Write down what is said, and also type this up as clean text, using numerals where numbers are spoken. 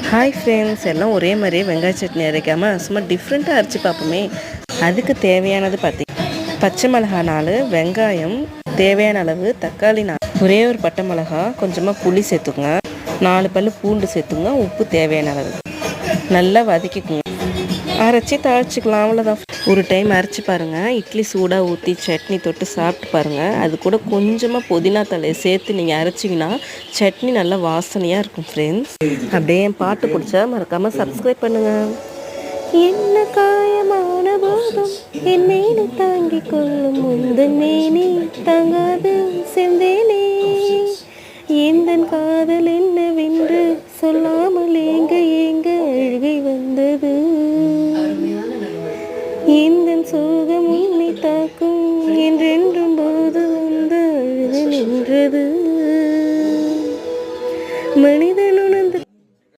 Hi friends, எல்லாம் ஒரே மாதிரியே வெங்காய சட்னி அரைக்காமல் சும்மா டிஃப்ரெண்ட்டாக அரைச்சி பார்ப்போமே. அதுக்கு தேவையானது பச்சை மிளகா 4, வெங்காயம் தேவையான அளவு, தக்காளி 4, ஒரே ஒரு பட்டை மிளகா, கொஞ்சமாக புளி சேர்த்துக்குங்க, 4 பல் பூண்டு சேர்த்துங்க, உப்பு தேவையான அளவு, நல்லா வதக்கிக்குங்க. அரைச்சி தாளிச்சிக்கலாம், அவ்வளோதான். ஒரு டைம் அரைச்சி பாருங்கள். இட்லி சூடாக ஊற்றி சட்னி தொட்டு சாப்பிட்டு பாருங்கள். அது கூட கொஞ்சமாக புதினா தலையை சேர்த்து நீங்கள் அரைச்சிங்கன்னா சட்னி நல்லா வாசனையாக இருக்கும் ஃப்ரெண்ட்ஸ். அப்படியே என் பாட்டு பிடிச்சா மறக்காமல் சப்ஸ்கிரைப் பண்ணுங்கள். என்ன காயமான போதும் என் மேனி தாங்கிக் கொள்ளும் முந்தன் மேனி தாங்காது செந்தேனே, எந்தன் காதல் என்னவென்று சொல்லாமல்